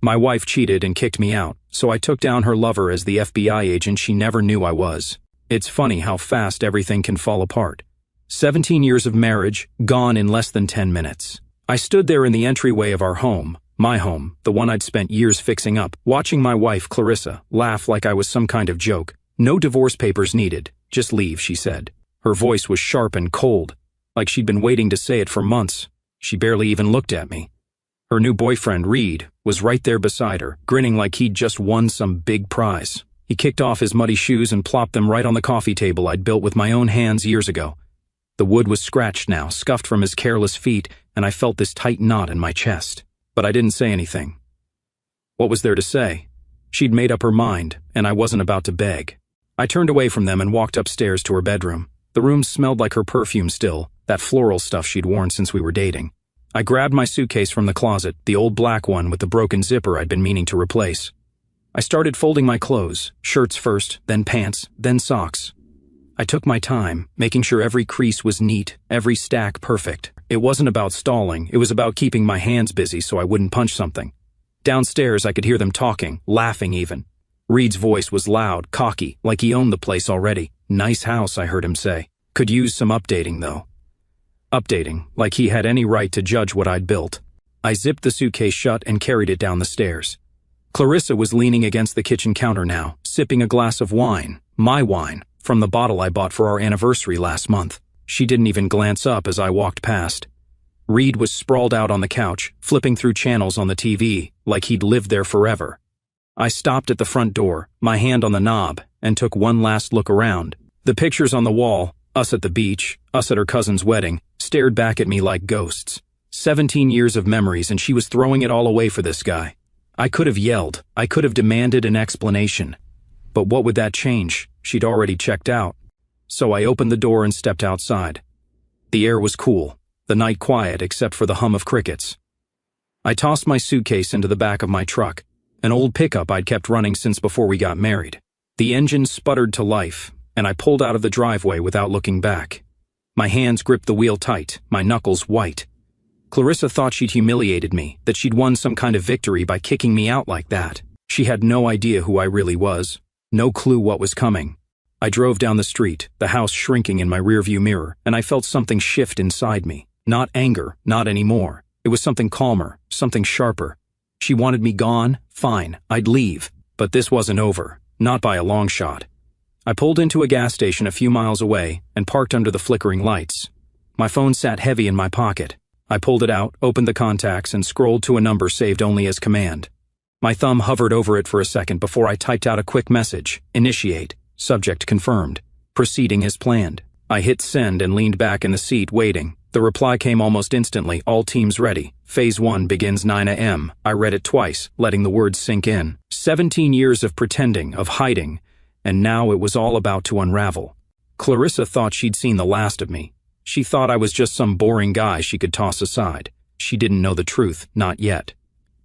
My wife cheated and kicked me out, so I took down her lover as the FBI agent she never knew I was. It's funny how fast everything can fall apart. 17 years of marriage, gone in less than 10 minutes. I stood there in the entryway of our home, my home, the one I'd spent years fixing up, watching my wife, Clarissa, laugh like I was some kind of joke. No divorce papers needed, just leave, she said. Her voice was sharp and cold, like she'd been waiting to say it for months. She barely even looked at me. Her new boyfriend, Reed, was right there beside her, grinning like he'd just won some big prize. He kicked off his muddy shoes and plopped them right on the coffee table I'd built with my own hands years ago. The wood was scratched now, scuffed from his careless feet, and I felt this tight knot in my chest. But I didn't say anything. What was there to say? She'd made up her mind, and I wasn't about to beg. I turned away from them and walked upstairs to her bedroom. The room smelled like her perfume still, that floral stuff she'd worn since we were dating. I grabbed my suitcase from the closet, the old black one with the broken zipper I'd been meaning to replace. I started folding my clothes, shirts first, then pants, then socks. I took my time, making sure every crease was neat, every stack perfect. It wasn't about stalling, it was about keeping my hands busy so I wouldn't punch something. Downstairs I could hear them talking, laughing even. Reed's voice was loud, cocky, like he owned the place already. Nice house, I heard him say. Could use some updating though. Updating, like he had any right to judge what I'd built. I zipped the suitcase shut and carried it down the stairs. Clarissa was leaning against the kitchen counter now, sipping a glass of wine, my wine, from the bottle I bought for our anniversary last month. She didn't even glance up as I walked past. Reed was sprawled out on the couch, flipping through channels on the TV, like he'd lived there forever. I stopped at the front door, my hand on the knob, and took one last look around. The pictures on the wall, us at the beach, us at her cousin's wedding, stared back at me like ghosts. 17 years of memories, and she was throwing it all away for this guy. I could have yelled, I could have demanded an explanation. But what would that change? She'd already checked out. So I opened the door and stepped outside. The air was cool, the night quiet except for the hum of crickets. I tossed my suitcase into the back of my truck, an old pickup I'd kept running since before we got married. The engine sputtered to life, and I pulled out of the driveway without looking back. My hands gripped the wheel tight, my knuckles white. Clarissa thought she'd humiliated me, that she'd won some kind of victory by kicking me out like that. She had no idea who I really was, no clue what was coming. I drove down the street, the house shrinking in my rearview mirror, and I felt something shift inside me. Not anger, not anymore. It was something calmer, something sharper. She wanted me gone, fine, I'd leave. But this wasn't over, not by a long shot. I pulled into a gas station a few miles away and parked under the flickering lights. My phone sat heavy in my pocket. I pulled it out, opened the contacts, and scrolled to a number saved only as command. My thumb hovered over it for a second before I typed out a quick message. Initiate. Subject confirmed. Proceeding as planned. I hit send and leaned back in the seat, waiting. The reply came almost instantly. All teams ready. Phase 1 begins 9 a.m. I read it twice, letting the words sink in. 17 years of pretending, of hiding, and now it was all about to unravel. Clarissa thought she'd seen the last of me. She thought I was just some boring guy she could toss aside. She didn't know the truth, not yet.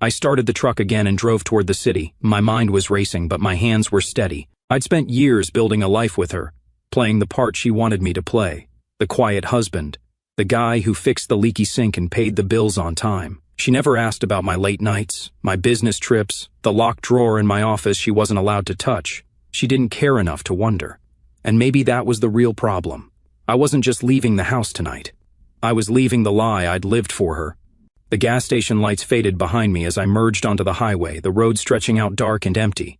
I started the truck again and drove toward the city. My mind was racing, but my hands were steady. I'd spent years building a life with her, playing the part she wanted me to play. The quiet husband, the guy who fixed the leaky sink and paid the bills on time. She never asked about my late nights, my business trips, the locked drawer in my office she wasn't allowed to touch. She didn't care enough to wonder. And maybe that was the real problem. I wasn't just leaving the house tonight. I was leaving the lie I'd lived for her. The gas station lights faded behind me as I merged onto the highway, the road stretching out dark and empty.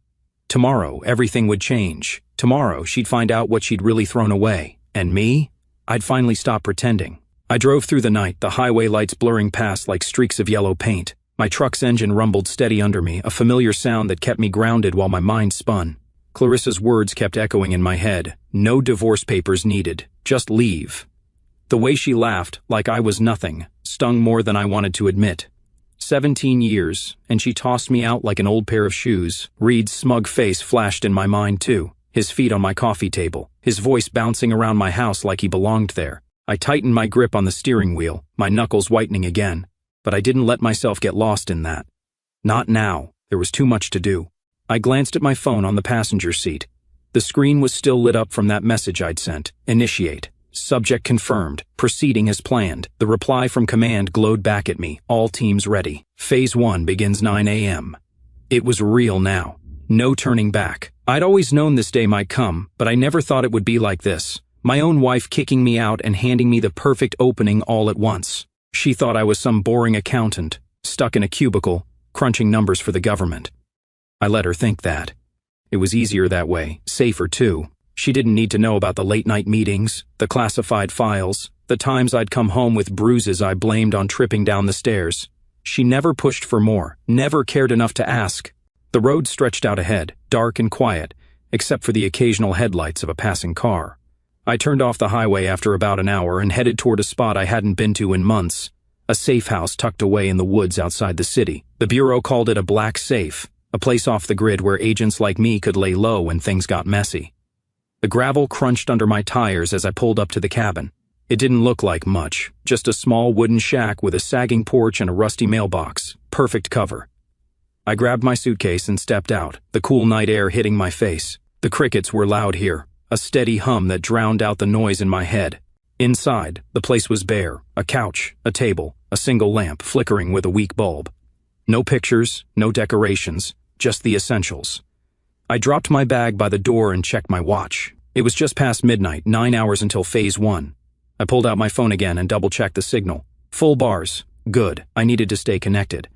Tomorrow, everything would change. Tomorrow, she'd find out what she'd really thrown away. And me? I'd finally stop pretending. I drove through the night, the highway lights blurring past like streaks of yellow paint. My truck's engine rumbled steady under me, a familiar sound that kept me grounded while my mind spun. Clarissa's words kept echoing in my head. No divorce papers needed. Just leave. The way she laughed, like I was nothing, stung more than I wanted to admit. 17 years, and she tossed me out like an old pair of shoes. Reed's smug face flashed in my mind too, his feet on my coffee table, his voice bouncing around my house like he belonged there. I tightened my grip on the steering wheel, my knuckles whitening again, but I didn't let myself get lost in that. Not now. There was too much to do. I glanced at my phone on the passenger seat. The screen was still lit up from that message I'd sent. Initiate. Subject confirmed. Proceeding as planned. The reply from command glowed back at me. All teams ready. Phase 1 begins 9 a.m. It was real now. No turning back. I'd always known this day might come, but I never thought it would be like this. My own wife kicking me out and handing me the perfect opening all at once. She thought I was some boring accountant, stuck in a cubicle, crunching numbers for the government. I let her think that. It was easier that way, safer too. She didn't need to know about the late-night meetings, the classified files, the times I'd come home with bruises I blamed on tripping down the stairs. She never pushed for more, never cared enough to ask. The road stretched out ahead, dark and quiet, except for the occasional headlights of a passing car. I turned off the highway after about an hour and headed toward a spot I hadn't been to in months, a safe house tucked away in the woods outside the city. The bureau called it a black safe, a place off the grid where agents like me could lay low when things got messy. The gravel crunched under my tires as I pulled up to the cabin. It didn't look like much, just a small wooden shack with a sagging porch and a rusty mailbox. Perfect cover. I grabbed my suitcase and stepped out, the cool night air hitting my face. The crickets were loud here, a steady hum that drowned out the noise in my head. Inside, the place was bare, a couch, a table, a single lamp flickering with a weak bulb. No pictures, no decorations, just the essentials. I dropped my bag by the door and checked my watch. It was just past midnight, 9 hours until phase 1. I pulled out my phone again and double-checked the signal. Full bars. Good. I needed to stay connected.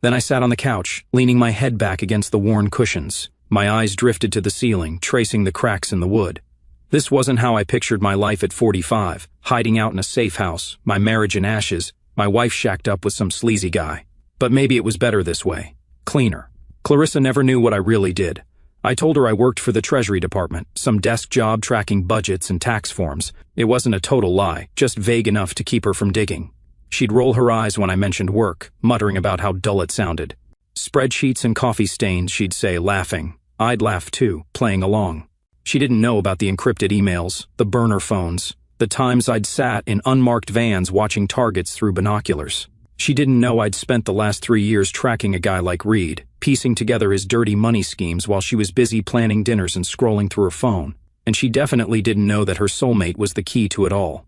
Then I sat on the couch, leaning my head back against the worn cushions. My eyes drifted to the ceiling, tracing the cracks in the wood. This wasn't how I pictured my life at 45, hiding out in a safe house, my marriage in ashes, my wife shacked up with some sleazy guy. But maybe it was better this way. Cleaner. Clarissa never knew what I really did. I told her I worked for the Treasury Department, some desk job tracking budgets and tax forms. It wasn't a total lie, just vague enough to keep her from digging. She'd roll her eyes when I mentioned work, muttering about how dull it sounded. Spreadsheets and coffee stains, she'd say, laughing. I'd laugh too, playing along. She didn't know about the encrypted emails, the burner phones, the times I'd sat in unmarked vans watching targets through binoculars. She didn't know I'd spent the last 3 years tracking a guy like Reed, piecing together his dirty money schemes while she was busy planning dinners and scrolling through her phone. And she definitely didn't know that her soulmate was the key to it all.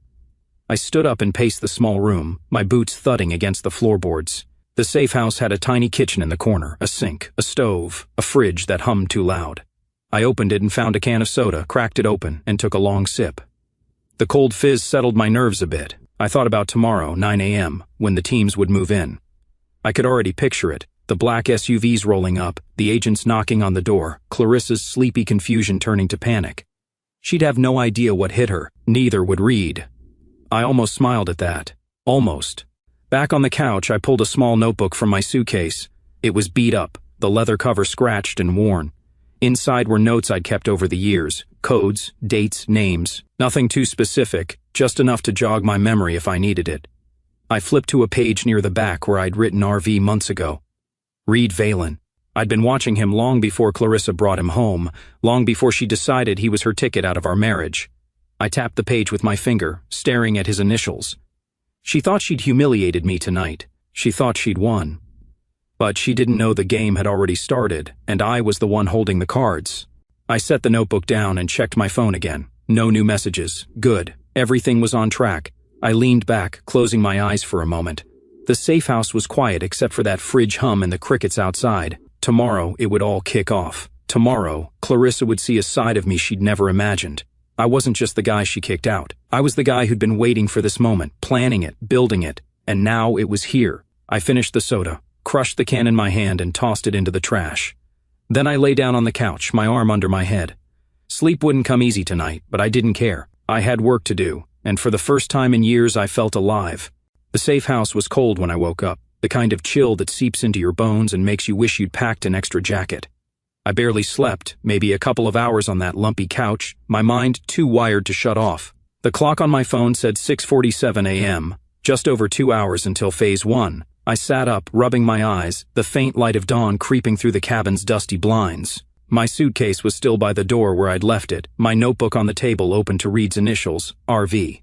I stood up and paced the small room, my boots thudding against the floorboards. The safe house had a tiny kitchen in the corner, a sink, a stove, a fridge that hummed too loud. I opened it and found a can of soda, cracked it open, and took a long sip. The cold fizz settled my nerves a bit. I thought about tomorrow, 9 a.m., when the teams would move in. I could already picture it, the black SUVs rolling up, the agents knocking on the door, Clarissa's sleepy confusion turning to panic. She'd have no idea what hit her, neither would Reed. I almost smiled at that. Almost. Back on the couch, I pulled a small notebook from my suitcase. It was beat up, the leather cover scratched and worn. Inside were notes I'd kept over the years, codes, dates, names. Nothing too specific, just enough to jog my memory if I needed it. I flipped to a page near the back where I'd written RV months ago. Reed Valen. I'd been watching him long before Clarissa brought him home, long before she decided he was her ticket out of our marriage. I tapped the page with my finger, staring at his initials. She thought she'd humiliated me tonight. She thought she'd won. But she didn't know the game had already started, and I was the one holding the cards. I set the notebook down and checked my phone again. No new messages. Good. Everything was on track. I leaned back, closing my eyes for a moment. The safe house was quiet except for that fridge hum and the crickets outside. Tomorrow, it would all kick off. Tomorrow, Clarissa would see a side of me she'd never imagined. I wasn't just the guy she kicked out. I was the guy who'd been waiting for this moment, planning it, building it, and now it was here. I finished the soda, crushed the can in my hand and tossed it into the trash. Then I lay down on the couch, my arm under my head. Sleep wouldn't come easy tonight, but I didn't care. I had work to do, and for the first time in years I felt alive. The safe house was cold when I woke up, the kind of chill that seeps into your bones and makes you wish you'd packed an extra jacket. I barely slept, maybe a couple of hours on that lumpy couch, my mind too wired to shut off. The clock on my phone said 6:47 a.m., just over 2 hours until phase 1. I sat up, rubbing my eyes, the faint light of dawn creeping through the cabin's dusty blinds. My suitcase was still by the door where I'd left it, my notebook on the table open to Reed's initials, RV.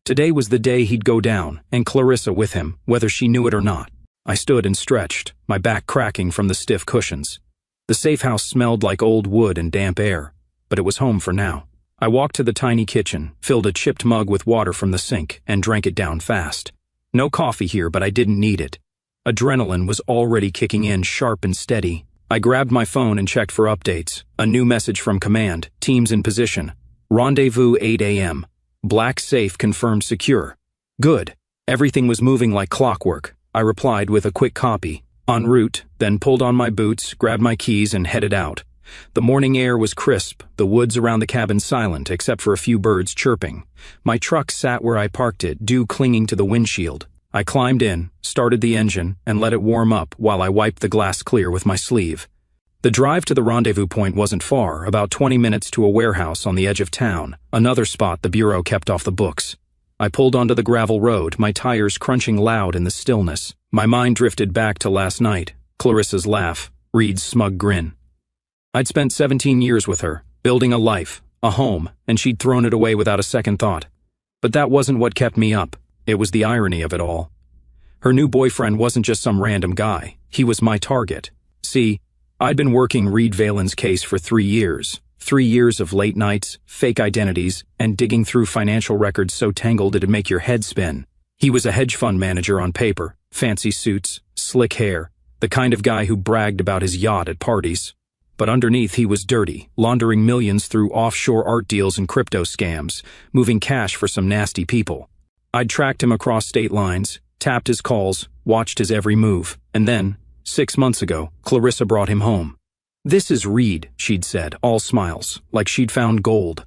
Today was the day he'd go down, and Clarissa with him, whether she knew it or not. I stood and stretched, my back cracking from the stiff cushions. The safe house smelled like old wood and damp air, but it was home for now. I walked to the tiny kitchen, filled a chipped mug with water from the sink, and drank it down fast. No coffee here, but I didn't need it. Adrenaline was already kicking in sharp and steady. I grabbed my phone and checked for updates. A new message from command, teams in position. Rendezvous 8 a.m. Black safe confirmed secure. Good. Everything was moving like clockwork. I replied with a quick copy. En route, then pulled on my boots, grabbed my keys, and headed out. The morning air was crisp, the woods around the cabin silent except for a few birds chirping. My truck sat where I parked it, dew clinging to the windshield. I climbed in, started the engine, and let it warm up while I wiped the glass clear with my sleeve. The drive to the rendezvous point wasn't far, about 20 minutes to a warehouse on the edge of town, another spot the Bureau kept off the books. I pulled onto the gravel road, my tires crunching loud in the stillness. My mind drifted back to last night, Clarissa's laugh, Reed's smug grin. I'd spent 17 years with her, building a life, a home, and she'd thrown it away without a second thought. But that wasn't what kept me up. It was the irony of it all. Her new boyfriend wasn't just some random guy. He was my target. See, I'd been working Reed Valen's case for 3 years. 3 years of late nights, fake identities, and digging through financial records so tangled it'd make your head spin. He was a hedge fund manager on paper, fancy suits, slick hair, the kind of guy who bragged about his yacht at parties. But underneath he was dirty, laundering millions through offshore art deals and crypto scams, moving cash for some nasty people. I'd tracked him across state lines, tapped his calls, watched his every move, and then, 6 months ago, Clarissa brought him home. "This is Reed," she'd said, all smiles, like she'd found gold.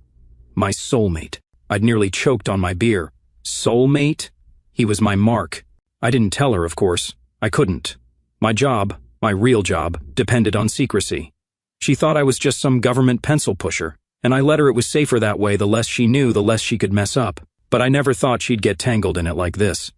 My soulmate. I'd nearly choked on my beer. Soulmate? He was my mark. I didn't tell her, of course. I couldn't. My job, my real job, depended on secrecy. She thought I was just some government pencil pusher, and I let her. It was safer that way. The less she knew, the less she could mess up. But I never thought she'd get tangled in it like this.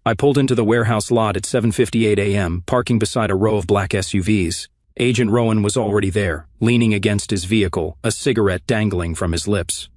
I pulled into the warehouse lot at 7:58 a.m., parking beside a row of black SUVs. Agent Rowan was already there, leaning against his vehicle, a cigarette dangling from his lips.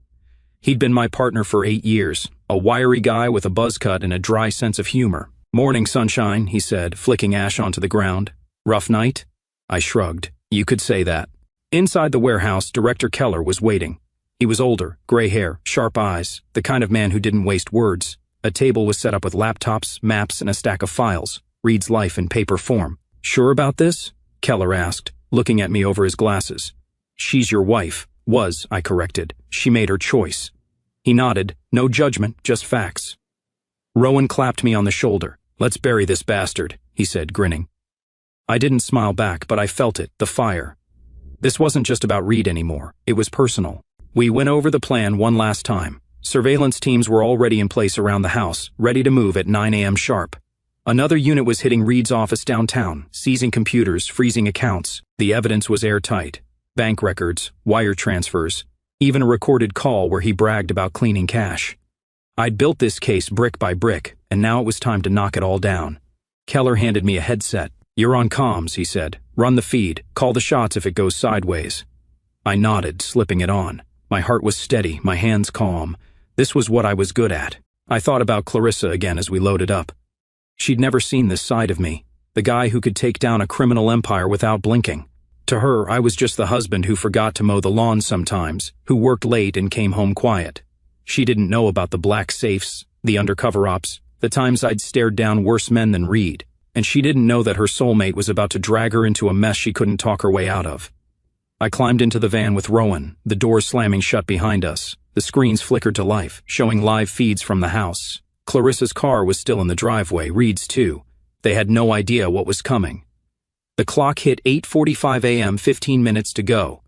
He'd been my partner for 8 years, a wiry guy with a buzz cut and a dry sense of humor. "Morning, sunshine," he said, flicking ash onto the ground. "Rough night?" I shrugged. "You could say that." Inside the warehouse, Director Keller was waiting. He was older, gray hair, sharp eyes, the kind of man who didn't waste words. A table was set up with laptops, maps, and a stack of files. Reed's life in paper form. "Sure about this?" Keller asked, looking at me over his glasses. "She's your wife." "Was," I corrected. "She made her choice." He nodded. No judgment, just facts. Rowan clapped me on the shoulder. "Let's bury this bastard," he said, grinning. I didn't smile back, but I felt it, the fire. This wasn't just about Reed anymore. It was personal. We went over the plan one last time. Surveillance teams were already in place around the house, ready to move at 9 a.m. sharp. Another unit was hitting Reed's office downtown, seizing computers, freezing accounts. The evidence was airtight. Bank records, wire transfers, even a recorded call where he bragged about cleaning cash. I'd built this case brick by brick, and now it was time to knock it all down. Keller handed me a headset. "You're on comms," he said. "Run the feed. Call the shots if it goes sideways." I nodded, slipping it on. My heart was steady, my hands calm. This was what I was good at. I thought about Clarissa again as we loaded up. She'd never seen this side of me, the guy who could take down a criminal empire without blinking. To her, I was just the husband who forgot to mow the lawn sometimes, who worked late and came home quiet. She didn't know about the black safes, the undercover ops, the times I'd stared down worse men than Reed, and she didn't know that her soulmate was about to drag her into a mess she couldn't talk her way out of. I climbed into the van with Rowan, the doors slamming shut behind us. The screens flickered to life, showing live feeds from the house. Clarissa's car was still in the driveway, Reed's too. They had no idea what was coming. The clock hit 8:45 a.m., 15 minutes to go.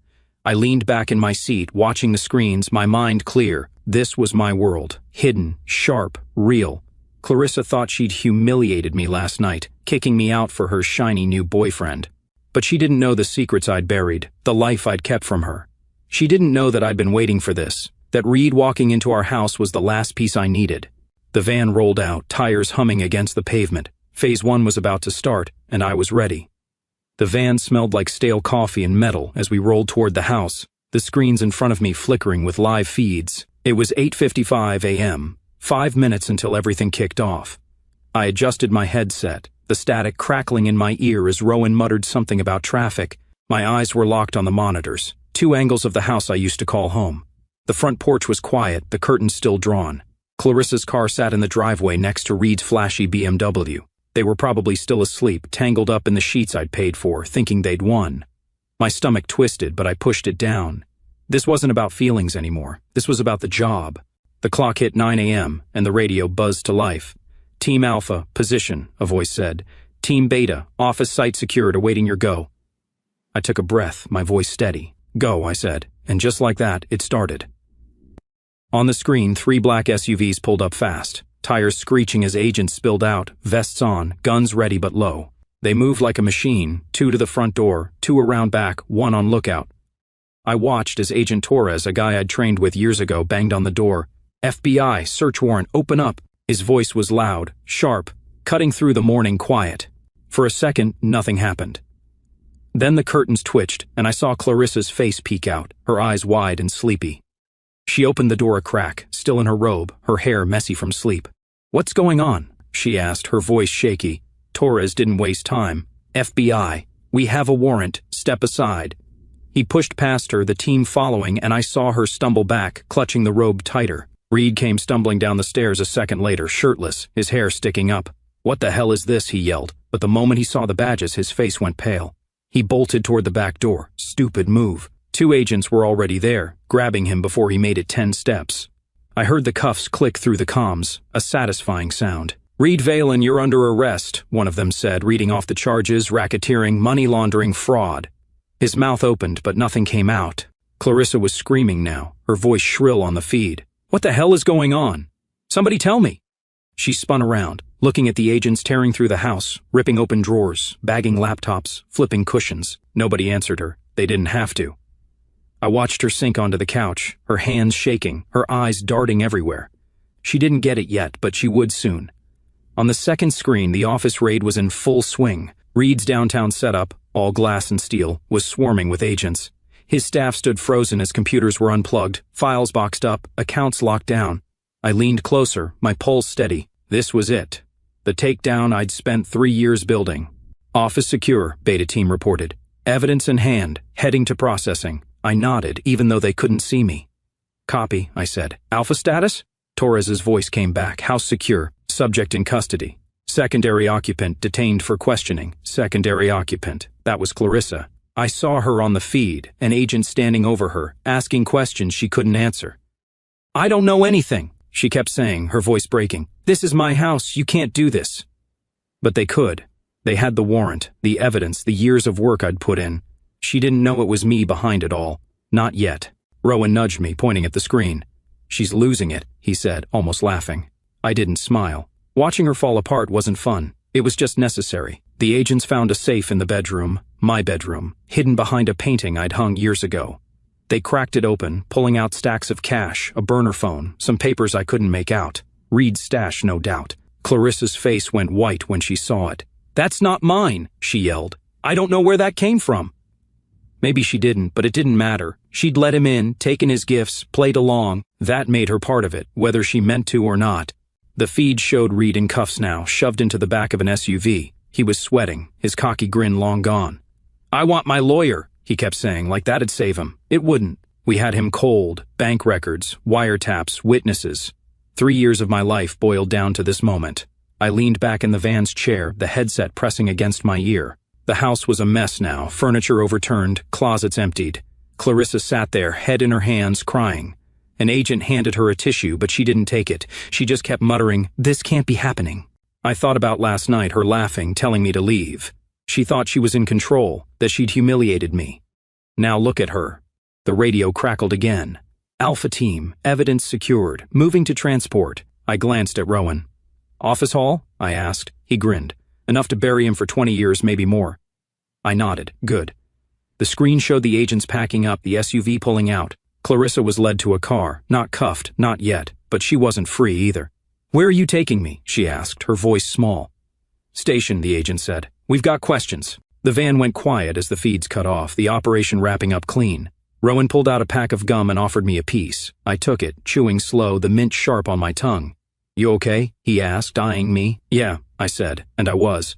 I leaned back in my seat, watching the screens, my mind clear. This was my world. Hidden, sharp, real. Clarissa thought she'd humiliated me last night, kicking me out for her shiny new boyfriend. But she didn't know the secrets I'd buried, the life I'd kept from her. She didn't know that I'd been waiting for this, that Reed walking into our house was the last piece I needed. The van rolled out, tires humming against the pavement. Phase 1 was about to start, and I was ready. The van smelled like stale coffee and metal as we rolled toward the house, the screens in front of me flickering with live feeds. It was 8:55 a.m., 5 minutes until everything kicked off. I adjusted my headset, the static crackling in my ear as Rowan muttered something about traffic. My eyes were locked on the monitors, 2 angles of the house I used to call home. The front porch was quiet, the curtains still drawn. Clarissa's car sat in the driveway next to Reed's flashy BMW. They were probably still asleep, tangled up in the sheets I'd paid for, thinking they'd won. My stomach twisted, but I pushed it down. This wasn't about feelings anymore. This was about the job. The clock hit 9 a.m., and the radio buzzed to life. Team Alpha, position, a voice said. Team Beta, office site secured, awaiting your go. I took a breath, my voice steady. Go, I said, and just like that, it started. On the screen, 3 black SUVs pulled up fast, tires screeching as agents spilled out, vests on, guns ready but low. They moved like a machine, 2 to the front door, 2 around back, 1 on lookout. I watched as Agent Torres, a guy I'd trained with years ago, banged on the door. FBI, search warrant, open up. His voice was loud, sharp, cutting through the morning quiet. For a second, nothing happened. Then the curtains twitched, and I saw Clarissa's face peek out, her eyes wide and sleepy. She opened the door a crack, still in her robe, her hair messy from sleep. What's going on? She asked, her voice shaky. Torres didn't waste time. FBI, we have a warrant, step aside. He pushed past her, the team following, and I saw her stumble back, clutching the robe tighter. Reed came stumbling down the stairs a second later, shirtless, his hair sticking up. What the hell is this? He yelled, but the moment he saw the badges, his face went pale. He bolted toward the back door. Stupid move. 2 agents were already there, grabbing him before he made it 10 steps. I heard the cuffs click through the comms, a satisfying sound. Reed Valen, you're under arrest, one of them said, reading off the charges: racketeering, money laundering, fraud. His mouth opened, but nothing came out. Clarissa was screaming now, her voice shrill on the feed. What the hell is going on? Somebody tell me. She spun around, looking at the agents tearing through the house, ripping open drawers, bagging laptops, flipping cushions. Nobody answered her. They didn't have to. I watched her sink onto the couch, her hands shaking, her eyes darting everywhere. She didn't get it yet, but she would soon. On the second screen, the office raid was in full swing. Reed's downtown setup, all glass and steel, was swarming with agents. His staff stood frozen as computers were unplugged, files boxed up, accounts locked down. I leaned closer, my pulse steady. This was it. The takedown I'd spent 3 years building. Office secure, Beta team reported. Evidence in hand, heading to processing. I nodded, even though they couldn't see me. Copy, I said. Alpha status? Torres's voice came back. House secure. Subject in custody. Secondary occupant detained for questioning. Secondary occupant. That was Clarissa. I saw her on the feed, an agent standing over her, asking questions she couldn't answer. I don't know anything, she kept saying, her voice breaking. This is my house, you can't do this. But they could. They had the warrant, the evidence, the years of work I'd put in. She didn't know it was me behind it all. Not yet. Rowan nudged me, pointing at the screen. She's losing it, he said, almost laughing. I didn't smile. Watching her fall apart wasn't fun. It was just necessary. The agents found a safe in the bedroom, my bedroom, hidden behind a painting I'd hung years ago. They cracked it open, pulling out stacks of cash, a burner phone, some papers I couldn't make out. Reed's stash, no doubt. Clarissa's face went white when she saw it. That's not mine, she yelled. I don't know where that came from. Maybe she didn't, but it didn't matter. She'd let him in, taken his gifts, played along. That made her part of it, whether she meant to or not. The feed showed Reed in cuffs now, shoved into the back of an SUV. He was sweating, his cocky grin long gone. I want my lawyer, he kept saying, like that'd save him. It wouldn't. We had him cold, bank records, wiretaps, witnesses. 3 years of my life boiled down to this moment. I leaned back in the van's chair, the headset pressing against my ear. The house was a mess now, furniture overturned, closets emptied. Clarissa sat there, head in her hands, crying. An agent handed her a tissue, but she didn't take it. She just kept muttering, "This can't be happening." I thought about last night, her laughing, telling me to leave. She thought she was in control, that she'd humiliated me. Now look at her. The radio crackled again. Alpha team, evidence secured, moving to transport. I glanced at Rowan. Office hall? I asked. He grinned. Enough to bury him for 20 years, maybe more. I nodded. Good. The screen showed the agents packing up, the SUV pulling out. Clarissa was led to a car, not cuffed, not yet, but she wasn't free either. Where are you taking me? She asked, her voice small. Station, the agent said. We've got questions. The van went quiet as the feeds cut off, the operation wrapping up clean. Rowan pulled out a pack of gum and offered me a piece. I took it, chewing slow, the mint sharp on my tongue. You okay? He asked, eyeing me. Yeah, I said, and I was.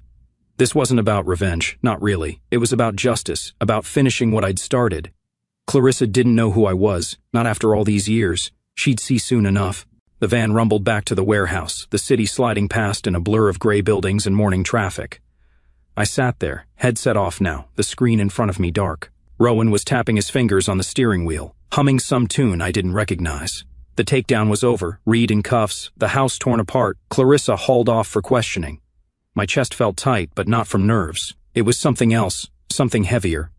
This wasn't about revenge, not really. It was about justice, about finishing what I'd started. Clarissa didn't know who I was, not after all these years. She'd see soon enough. The van rumbled back to the warehouse, the city sliding past in a blur of gray buildings and morning traffic. I sat there, headset off now, the screen in front of me dark. Rowan was tapping his fingers on the steering wheel, humming some tune I didn't recognize. The takedown was over, Reed in cuffs, the house torn apart, Clarissa hauled off for questioning. My chest felt tight, but not from nerves. It was something else, something heavier.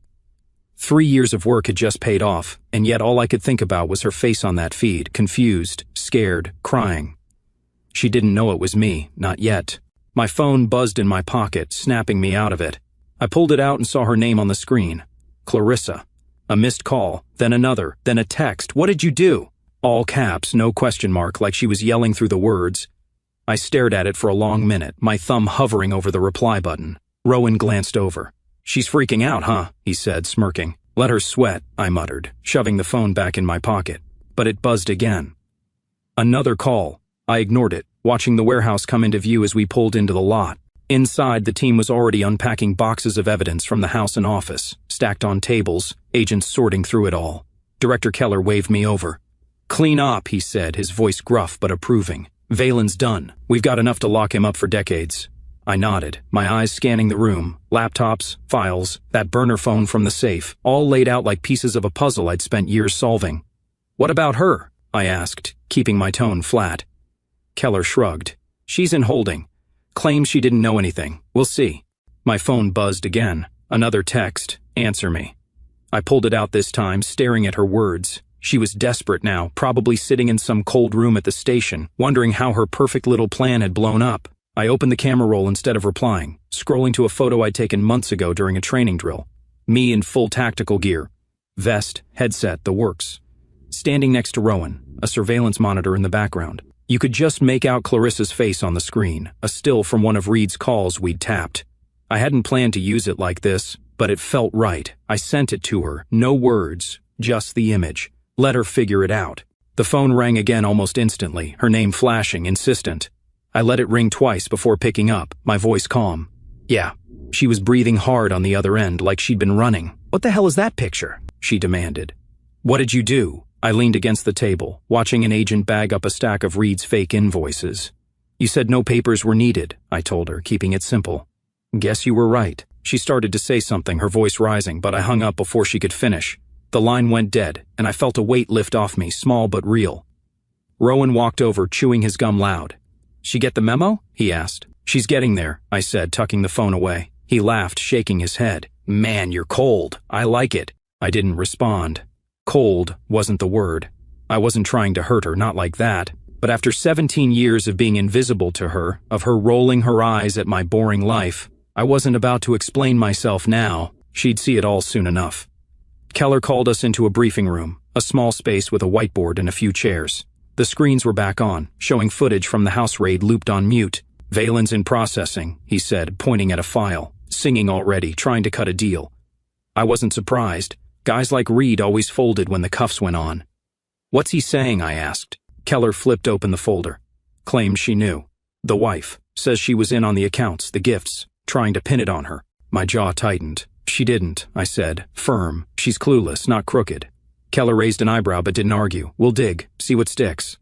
3 years of work had just paid off, and yet all I could think about was her face on that feed, confused, scared, crying. She didn't know it was me, not yet. My phone buzzed in my pocket, snapping me out of it. I pulled it out and saw her name on the screen. Clarissa. A missed call, then another, then a text. What did you do? All caps, no question mark, like she was yelling through the words. I stared at it for a long minute, my thumb hovering over the reply button. Rowan glanced over. She's freaking out, huh? He said, smirking. Let her sweat, I muttered, shoving the phone back in my pocket. But it buzzed again. Another call. I ignored it, watching the warehouse come into view as we pulled into the lot. Inside, the team was already unpacking boxes of evidence from the house and office, stacked on tables, agents sorting through it all. Director Keller waved me over. Clean up, he said, his voice gruff but approving. Valen's done. We've got enough to lock him up for decades. I nodded, my eyes scanning the room. Laptops, files, that burner phone from the safe, all laid out like pieces of a puzzle I'd spent years solving. What about her? I asked, keeping my tone flat. Keller shrugged. She's in holding. Claims she didn't know anything. We'll see. My phone buzzed again. Another text. Answer me. I pulled it out this time, staring at her words. She was desperate now, probably sitting in some cold room at the station, wondering how her perfect little plan had blown up. I opened the camera roll instead of replying, scrolling to a photo I'd taken months ago during a training drill. Me in full tactical gear. Vest, headset, the works. Standing next to Rowan, a surveillance monitor in the background. You could just make out Clarissa's face on the screen, a still from one of Reed's calls we'd tapped. I hadn't planned to use it like this, but it felt right. I sent it to her, no words, just the image. Let her figure it out. The phone rang again almost instantly, her name flashing, insistent. I let it ring twice before picking up, my voice calm. Yeah. She was breathing hard on the other end, like she'd been running. What the hell is that picture? She demanded. What did you do? I leaned against the table, watching an agent bag up a stack of Reed's fake invoices. You said no papers were needed, I told her, keeping it simple. Guess you were right. She started to say something, her voice rising, but I hung up before she could finish. The line went dead, and I felt a weight lift off me, small but real. Rowan walked over, chewing his gum loud. She get the memo? He asked. She's getting there, I said, tucking the phone away. He laughed, shaking his head. Man, you're cold. I like it. I didn't respond. Cold wasn't the word. I wasn't trying to hurt her, not like that. But after 17 years of being invisible to her, of her rolling her eyes at my boring life, I wasn't about to explain myself now. She'd see it all soon enough. Keller called us into a briefing room, a small space with a whiteboard and a few chairs. The screens were back on, showing footage from the house raid looped on mute. Valen's in processing, he said, pointing at a file. Singing already, trying to cut a deal. I wasn't surprised. Guys like Reed always folded when the cuffs went on. What's he saying? I asked. Keller flipped open the folder. Claimed she knew. The wife. Says she was in on the accounts, the gifts, trying to pin it on her. My jaw tightened. She didn't, I said, firm. She's clueless, not crooked. Keller raised an eyebrow but didn't argue. We'll dig, see what sticks.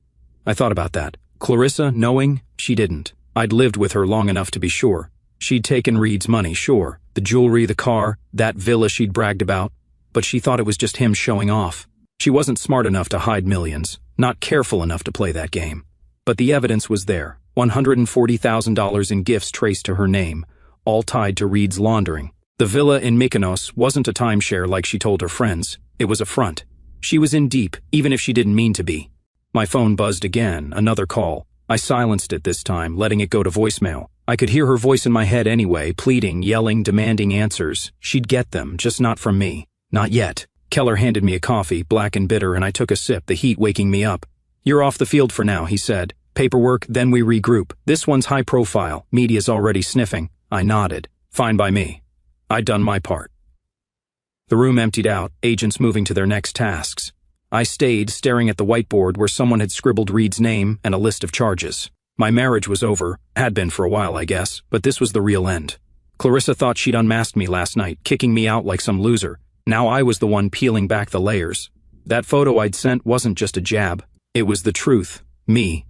I thought about that. Clarissa, knowing, she didn't. I'd lived with her long enough to be sure. She'd taken Reed's money, sure. The jewelry, the car, that villa she'd bragged about. But she thought it was just him showing off. She wasn't smart enough to hide millions, not careful enough to play that game. But the evidence was there. $140,000 in gifts traced to her name, all tied to Reed's laundering. The villa in Mykonos wasn't a timeshare like she told her friends. It was a front. She was in deep, even if she didn't mean to be. My phone buzzed again, another call. I silenced it this time, letting it go to voicemail. I could hear her voice in my head anyway, pleading, yelling, demanding answers. She'd get them, just not from me. Not yet. Keller handed me a coffee, black and bitter, and I took a sip, the heat waking me up. You're off the field for now, he said. Paperwork, then we regroup. This one's high profile. Media's already sniffing. I nodded. Fine by me. I'd done my part. The room emptied out, agents moving to their next tasks. I stayed, staring at the whiteboard where someone had scribbled Reed's name and a list of charges. My marriage was over, had been for a while, I guess, but this was the real end. Clarissa thought she'd unmasked me last night, kicking me out like some loser. Now I was the one peeling back the layers. That photo I'd sent wasn't just a jab. It was the truth. Me,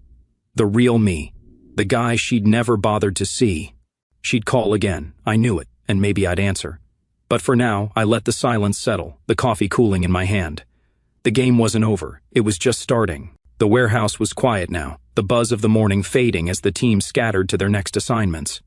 The real me. The guy she'd never bothered to see. She'd call again, I knew it, and maybe I'd answer. But for now, I let the silence settle, the coffee cooling in my hand. The game wasn't over, it was just starting. The warehouse was quiet now, the buzz of the morning fading as the team scattered to their next assignments.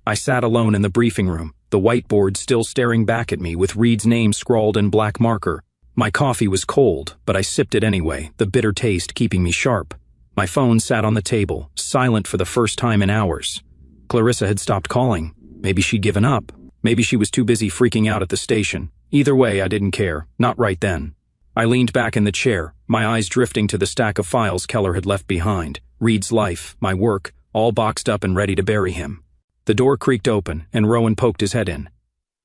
I sat alone in the briefing room, the whiteboard still staring back at me with Reed's name scrawled in black marker. My coffee was cold, but I sipped it anyway, the bitter taste keeping me sharp. My phone sat on the table, silent for the first time in hours. Clarissa had stopped calling. Maybe she'd given up. Maybe she was too busy freaking out at the station. Either way, I didn't care, not right then. I leaned back in the chair, my eyes drifting to the stack of files Keller had left behind. Reed's life, my work, all boxed up and ready to bury him. The door creaked open, and Rowan poked his head in.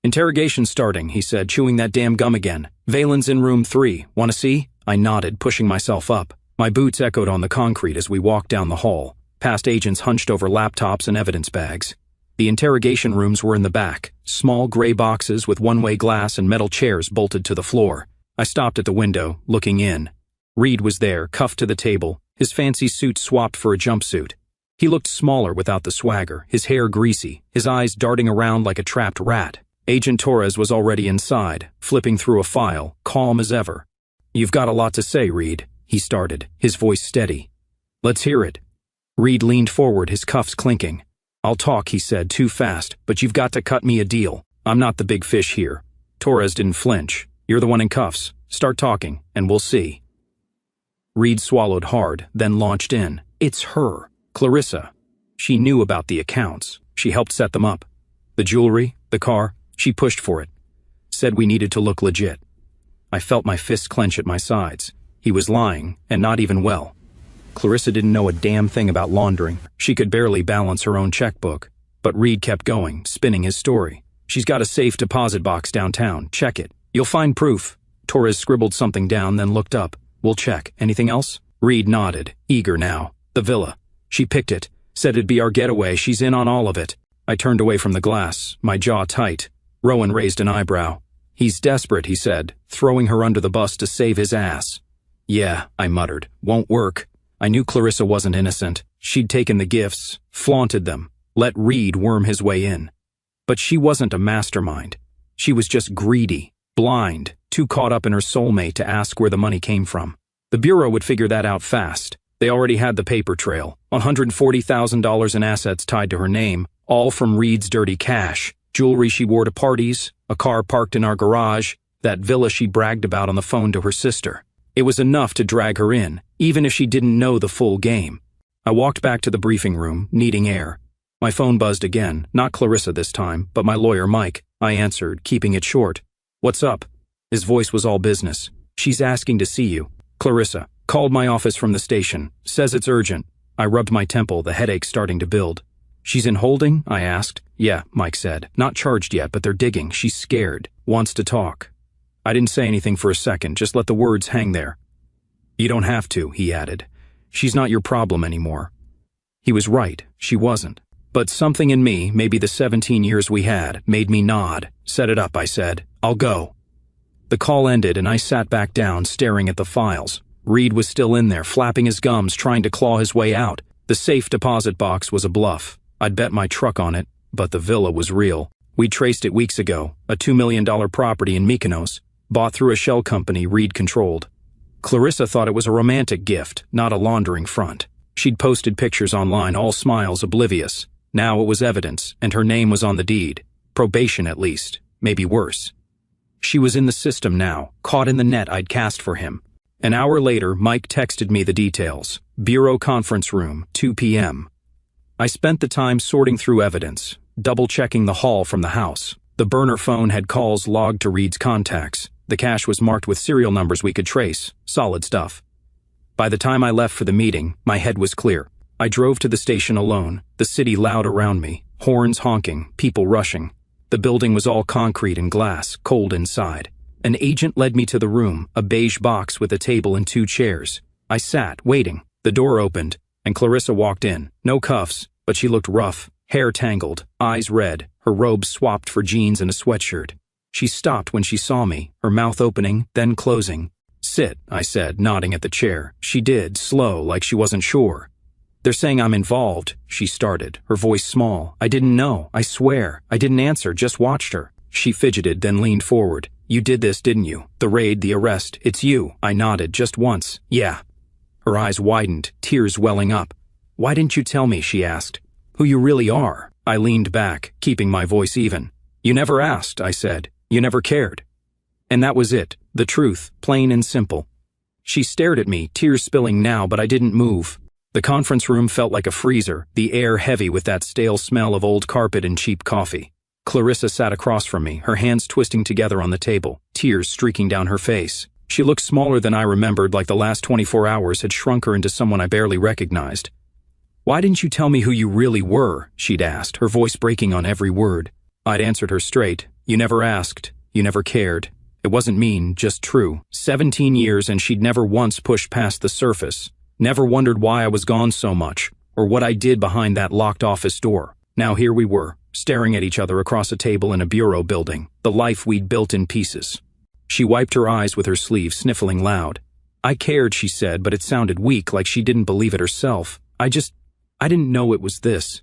"Interrogation starting," he said, chewing that damn gum again. "Valen's in room 3. Want to see?" I nodded, pushing myself up. My boots echoed on the concrete as we walked down the hall, past agents hunched over laptops and evidence bags. The interrogation rooms were in the back, small gray boxes with one-way glass and metal chairs bolted to the floor. I stopped at the window, looking in. Reed was there, cuffed to the table, his fancy suit swapped for a jumpsuit. He looked smaller without the swagger, his hair greasy, his eyes darting around like a trapped rat. Agent Torres was already inside, flipping through a file, calm as ever. "You've got a lot to say, Reed," he started, his voice steady. "Let's hear it." Reed leaned forward, his cuffs clinking. "I'll talk," he said, "too fast, but you've got to cut me a deal. I'm not the big fish here." Torres didn't flinch. "You're the one in cuffs. Start talking, and we'll see." Reed swallowed hard, then launched in. "It's her, Clarissa. She knew about the accounts. She helped set them up. The jewelry, the car, she pushed for it. Said we needed to look legit." I felt my fists clench at my sides. He was lying, and not even well. Clarissa didn't know a damn thing about laundering. She could barely balance her own checkbook. But Reed kept going, spinning his story. "She's got a safe deposit box downtown. Check it. You'll find proof." Torres scribbled something down, then looked up. "We'll check. Anything else?" Reed nodded, eager now. "The villa. She picked it. Said it'd be our getaway. She's in on all of it." I turned away from the glass, my jaw tight. Rowan raised an eyebrow. "He's desperate," he said, throwing her under the bus to save his ass. "Yeah," I muttered. "Won't work." I knew Clarissa wasn't innocent. She'd taken the gifts, flaunted them, let Reed worm his way in. But she wasn't a mastermind. She was just greedy, blind, too caught up in her soulmate to ask where the money came from. The Bureau would figure that out fast. They already had the paper trail, $140,000 in assets tied to her name, all from Reed's dirty cash, jewelry she wore to parties, a car parked in our garage, that villa she bragged about on the phone to her sister. It was enough to drag her in, even if she didn't know the full game. I walked back to the briefing room, needing air. My phone buzzed again, not Clarissa this time, but my lawyer Mike. I answered, keeping it short. "What's up?" His voice was all business. "She's asking to see you. Clarissa. Called my office from the station. Says it's urgent." I rubbed my temple, the headache starting to build. "She's in holding?" I asked. "Yeah," Mike said. "Not charged yet, but they're digging. She's scared. Wants to talk." I didn't say anything for a second, just let the words hang there. "You don't have to," he added. "She's not your problem anymore." He was right, she wasn't. But something in me, maybe the 17 years we had, made me nod. "Set it up," I said. "I'll go." The call ended and I sat back down, staring at the files. Reed was still in there, flapping his gums, trying to claw his way out. The safe deposit box was a bluff. I'd bet my truck on it, but the villa was real. We traced it weeks ago, a $2 million property in Mykonos, bought through a shell company Reed controlled. Clarissa thought it was a romantic gift, not a laundering front. She'd posted pictures online, all smiles, oblivious. Now it was evidence, and her name was on the deed. Probation at least, maybe worse. She was in the system now, caught in the net I'd cast for him. An hour later, Mike texted me the details. Bureau conference room, 2 p.m. I spent the time sorting through evidence, double-checking the haul from the house. The burner phone had calls logged to Reed's contacts. The cash was marked with serial numbers we could trace. Solid stuff. By the time I left for the meeting, my head was clear. I drove to the station alone, the city loud around me, horns honking, people rushing. The building was all concrete and glass, cold inside. An agent led me to the room, a beige box with a table and 2 chairs. I sat, waiting. The door opened, and Clarissa walked in. No cuffs, but she looked rough, hair tangled, eyes red, her robes swapped for jeans and a sweatshirt. She stopped when she saw me, her mouth opening, then closing. "Sit," I said, nodding at the chair. She did, slow, like she wasn't sure. They're saying I'm involved, she started, her voice small. I didn't know, I swear. I didn't answer, just watched her. She fidgeted, then leaned forward. You did this, didn't you? The raid, the arrest, it's you. I nodded, just once. Yeah. Her eyes widened, tears welling up. Why didn't you tell me, she asked. Who you really are? I leaned back, keeping my voice even. You never asked, I said. You never cared. And that was it, the truth, plain and simple. She stared at me, tears spilling now, but I didn't move. The conference room felt like a freezer, the air heavy with that stale smell of old carpet and cheap coffee. Clarissa sat across from me, her hands twisting together on the table, tears streaking down her face. She looked smaller than I remembered, like the last 24 hours had shrunk her into someone I barely recognized. Why didn't you tell me who you really were? She'd asked, her voice breaking on every word. I'd answered her straight. You never asked. You never cared. It wasn't mean, just true. 17 years and she'd never once pushed past the surface. Never wondered why I was gone so much, or what I did behind that locked office door. Now here we were, staring at each other across a table in a bureau building, the life we'd built in pieces. She wiped her eyes with her sleeve, sniffling loud. I cared, she said, but it sounded weak, like she didn't believe it herself. I didn't know it was this.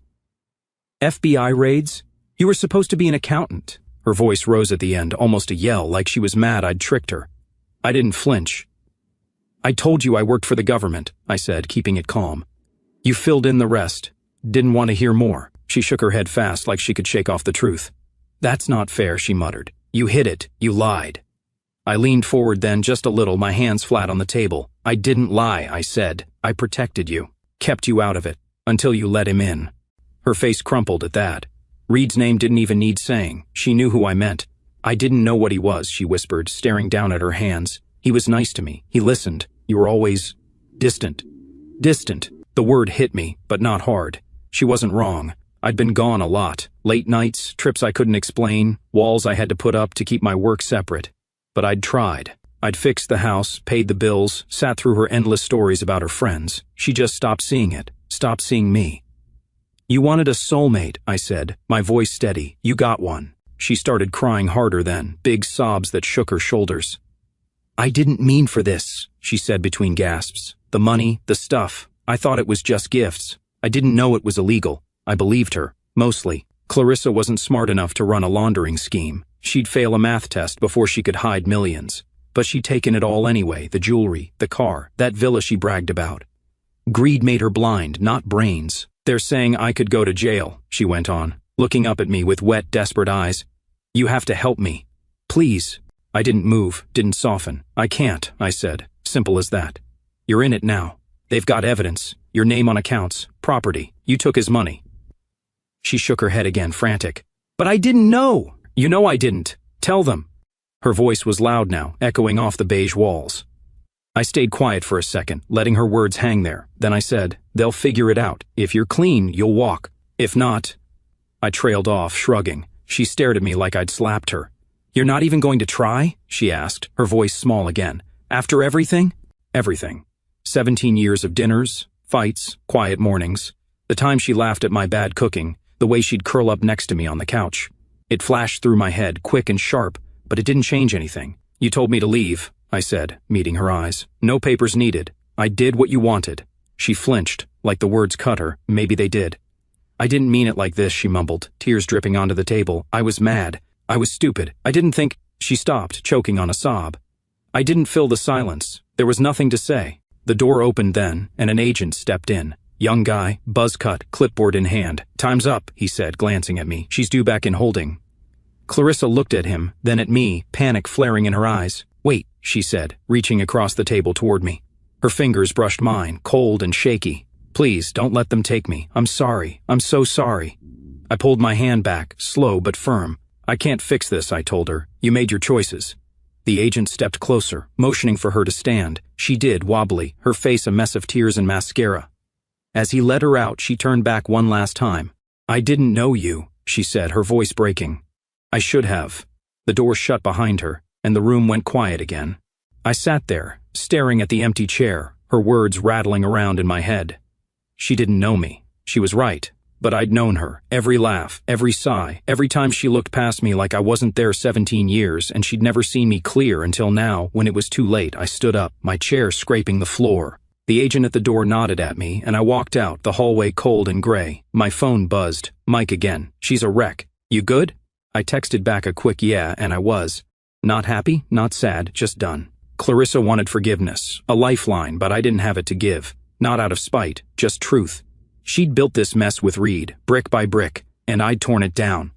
FBI raids? You were supposed to be an accountant. Her voice rose at the end, almost a yell, like she was mad I'd tricked her. I didn't flinch. I told you I worked for the government, I said, keeping it calm. You filled in the rest. Didn't want to hear more. She shook her head fast, like she could shake off the truth. That's not fair, she muttered. You hid it. You lied. I leaned forward then, just a little, my hands flat on the table. I didn't lie, I said. I protected you. Kept you out of it. Until you let him in. Her face crumpled at that. Reed's name didn't even need saying. She knew who I meant. I didn't know what he was, she whispered, staring down at her hands. He was nice to me. He listened. You were always distant. Distant. The word hit me, but not hard. She wasn't wrong. I'd been gone a lot. Late nights, trips I couldn't explain, walls I had to put up to keep my work separate. But I'd tried. I'd fixed the house, paid the bills, sat through her endless stories about her friends. She just stopped seeing it, stopped seeing me. You wanted a soulmate, I said, my voice steady. You got one. She started crying harder then, big sobs that shook her shoulders. I didn't mean for this, she said between gasps. The money, the stuff. I thought it was just gifts. I didn't know it was illegal. I believed her, mostly. Clarissa wasn't smart enough to run a laundering scheme. She'd fail a math test before she could hide millions. But she'd taken it all anyway, the jewelry, the car, that villa she bragged about. Greed made her blind, not brains. They're saying I could go to jail, she went on, looking up at me with wet, desperate eyes. You have to help me. Please. I didn't move, didn't soften. I can't, I said. Simple as that. You're in it now. They've got evidence. Your name on accounts, property. You took his money. She shook her head again, frantic. But I didn't know. You know I didn't. Tell them. Her voice was loud now, echoing off the beige walls. I stayed quiet for a second, letting her words hang there. Then I said, they'll figure it out. If you're clean, you'll walk. If not... I trailed off, shrugging. She stared at me like I'd slapped her. You're not even going to try? She asked, her voice small again. After everything? Everything. 17 years of dinners, fights, quiet mornings. The time she laughed at my bad cooking, the way she'd curl up next to me on the couch. It flashed through my head, quick and sharp, but it didn't change anything. You told me to leave, I said, meeting her eyes. No papers needed. I did what you wanted. She flinched, like the words cut her. Maybe they did. I didn't mean it like this, she mumbled, tears dripping onto the table. I was mad. I was stupid. I didn't think... She stopped, choking on a sob. I didn't fill the silence. There was nothing to say. The door opened then, and an agent stepped in. Young guy, buzz cut, clipboard in hand. Time's up, he said, glancing at me. She's due back in holding. Clarissa looked at him, then at me, panic flaring in her eyes. Wait, she said, reaching across the table toward me. Her fingers brushed mine, cold and shaky. Please, don't let them take me. I'm sorry. I'm so sorry. I pulled my hand back, slow but firm. I can't fix this, I told her. You made your choices. The agent stepped closer, motioning for her to stand. She did, wobbly, her face a mess of tears and mascara. As he led her out, she turned back one last time. I didn't know you, she said, her voice breaking. I should have. The door shut behind her, and the room went quiet again. I sat there, staring at the empty chair, her words rattling around in my head. She didn't know me. She was right. But I'd known her, every laugh, every sigh, every time she looked past me like I wasn't there 17 years, and she'd never seen me clear until now, when it was too late. I stood up, my chair scraping the floor. The agent at the door nodded at me, and I walked out, the hallway cold and gray. My phone buzzed. Mike again. "She's a wreck. You good?" I texted back a quick yeah, and I was. Not happy, not sad, just done. Clarissa wanted forgiveness, a lifeline, but I didn't have it to give. Not out of spite, just truth. She'd built this mess with Reed, brick by brick, and I'd torn it down.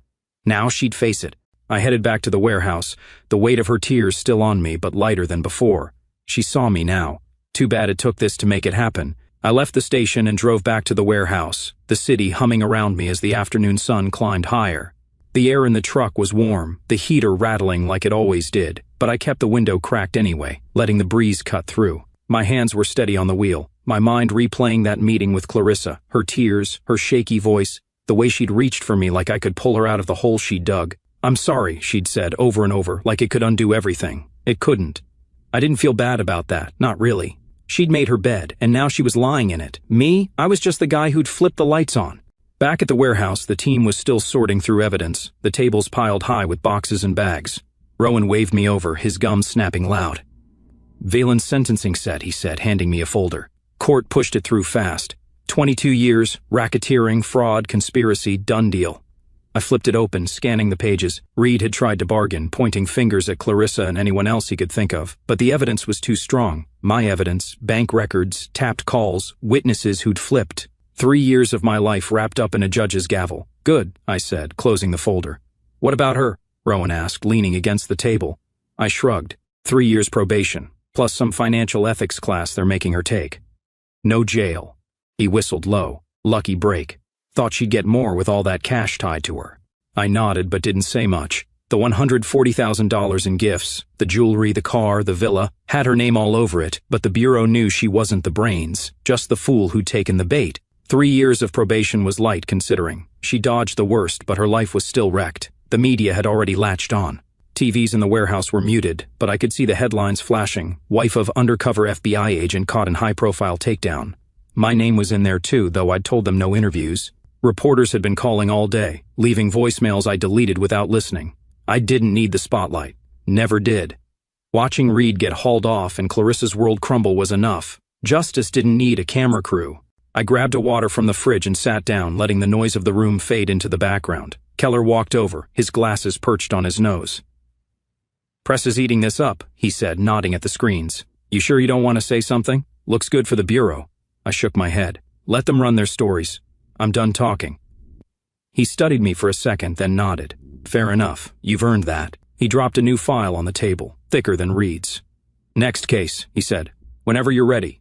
Now she'd face it. I headed back to the warehouse, the weight of her tears still on me, but lighter than before. She saw me now. Too bad it took this to make it happen. I left the station and drove back to the warehouse, the city humming around me as the afternoon sun climbed higher. The air in the truck was warm, the heater rattling like it always did, but I kept the window cracked anyway, letting the breeze cut through. My hands were steady on the wheel, my mind replaying that meeting with Clarissa, her tears, her shaky voice, the way she'd reached for me like I could pull her out of the hole she'd dug. "I'm sorry," she'd said over and over, like it could undo everything. It couldn't. I didn't feel bad about that, not really. She'd made her bed, and now she was lying in it. Me? I was just the guy who'd flipped the lights on. Back at the warehouse, the team was still sorting through evidence, the tables piled high with boxes and bags. Rowan waved me over, his gums snapping loud. "Valen's sentencing set," he said, handing me a folder. Court pushed it through fast. 22 years, racketeering, fraud, conspiracy, done deal. I flipped it open, scanning the pages. Reed had tried to bargain, pointing fingers at Clarissa and anyone else he could think of, but the evidence was too strong. My evidence, bank records, tapped calls, witnesses who'd flipped. 3 years of my life wrapped up in a judge's gavel. "Good," I said, closing the folder. "What about her?" Rowan asked, leaning against the table. I shrugged. 3 years probation, plus some financial ethics class they're making her take. "No jail." He whistled low. "Lucky break. Thought she'd get more with all that cash tied to her." I nodded but didn't say much. The $140,000 in gifts, the jewelry, the car, the villa, had her name all over it, but the Bureau knew she wasn't the brains, just the fool who'd taken the bait. 3 years of probation was light considering. She dodged the worst, but her life was still wrecked. The media had already latched on. TVs in the warehouse were muted, but I could see the headlines flashing. "Wife of undercover FBI agent caught in high-profile takedown." My name was in there too, though I'd told them no interviews. Reporters had been calling all day, leaving voicemails I deleted without listening. I didn't need the spotlight. Never did. Watching Reed get hauled off and Clarissa's world crumble was enough. Justice didn't need a camera crew. I grabbed a water from the fridge and sat down, letting the noise of the room fade into the background. Keller walked over, his glasses perched on his nose. "Press is eating this up," he said, nodding at the screens. "You sure you don't want to say something? Looks good for the Bureau." I shook my head. "Let them run their stories. I'm done talking." He studied me for a second, then nodded. "Fair enough. You've earned that." He dropped a new file on the table, thicker than Reed's. "Next case," he said. "Whenever you're ready."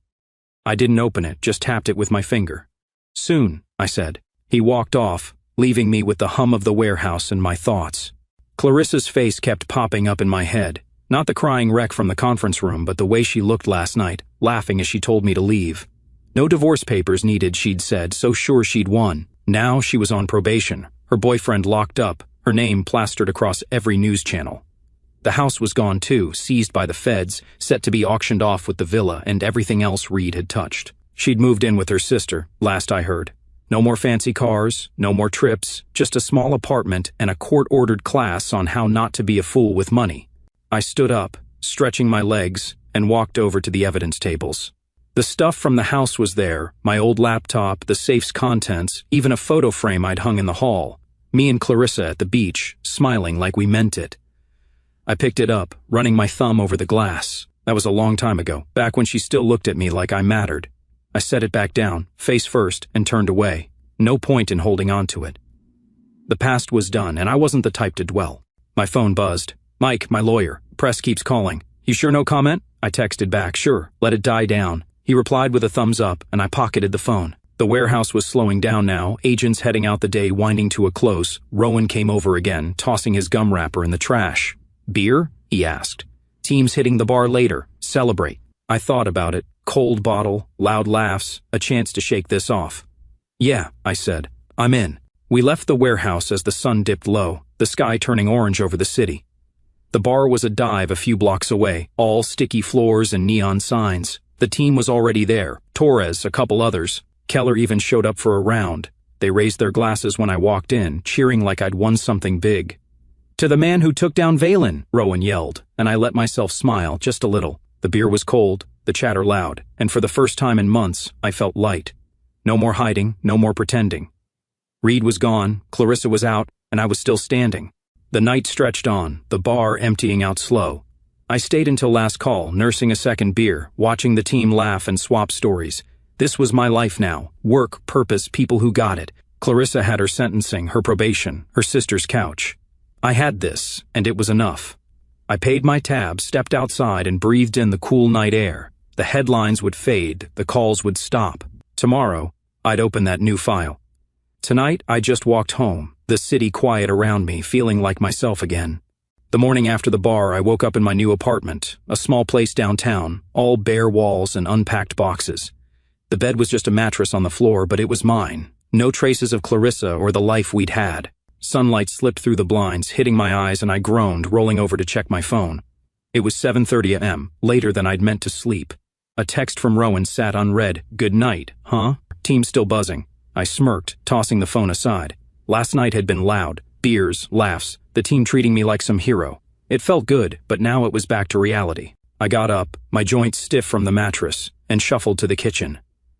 I didn't open it, just tapped it with my finger. "Soon," I said. He walked off, leaving me with the hum of the warehouse and my thoughts. Clarissa's face kept popping up in my head. Not the crying wreck from the conference room, but the way she looked last night, laughing as she told me to leave. No divorce papers needed, she'd said, so sure she'd won. Now she was on probation, her boyfriend locked up, her name plastered across every news channel. The house was gone too, seized by the feds, set to be auctioned off with the villa and everything else Reed had touched. She'd moved in with her sister, last I heard. No more fancy cars, no more trips, just a small apartment and a court-ordered class on how not to be a fool with money. I stood up, stretching my legs, and walked over to the evidence tables. The stuff from the house was there, my old laptop, the safe's contents, even a photo frame I'd hung in the hall. Me and Clarissa at the beach, smiling like we meant it. I picked it up, running my thumb over the glass. That was a long time ago, back when she still looked at me like I mattered. I set it back down, face first, and turned away. No point in holding on to it. The past was done, and I wasn't the type to dwell. My phone buzzed. "Mike, my lawyer. Press keeps calling. You sure no comment?" I texted back, "Sure, let it die down." He replied with a thumbs up, and I pocketed the phone. The warehouse was slowing down now, agents heading out the day winding to a close. Rowan came over again, tossing his gum wrapper in the trash. "Beer?" he asked. "Team's hitting the bar later. Celebrate." I thought about it. Cold bottle, loud laughs, a chance to shake this off. "Yeah," I said. "I'm in." We left the warehouse as the sun dipped low, the sky turning orange over the city. The bar was a dive a few blocks away, all sticky floors and neon signs. The team was already there, Torres, a couple others. Keller even showed up for a round. They raised their glasses when I walked in, cheering like I'd won something big. "To the man who took down Valen," Rowan yelled, and I let myself smile just a little. The beer was cold, the chatter loud, and for the first time in months, I felt light. No more hiding, no more pretending. Reed was gone, Clarissa was out, and I was still standing. The night stretched on, the bar emptying out slow. I stayed until last call, nursing a second beer, watching the team laugh and swap stories. This was my life now. Work, purpose, people who got it. Clarissa had her sentencing, her probation, her sister's couch. I had this, and it was enough. I paid my tab, stepped outside, and breathed in the cool night air. The headlines would fade, the calls would stop. Tomorrow, I'd open that new file. Tonight, I just walked home, the city quiet around me, feeling like myself again. The morning after the bar, I woke up in my new apartment, a small place downtown, all bare walls and unpacked boxes. The bed was just a mattress on the floor, but it was mine. No traces of Clarissa or the life we'd had. Sunlight slipped through the blinds, hitting my eyes, and I groaned, rolling over to check my phone. It was 7:30 a.m., later than I'd meant to sleep. A text from Rowan sat unread. Good night, huh? Team still buzzing. I smirked, tossing the phone aside. Last night had been loud. Beers, laughs, the team treating me like some hero. It felt good, but now it was back to reality. I got up, my joints stiff from the mattress, and shuffled to the kitchen.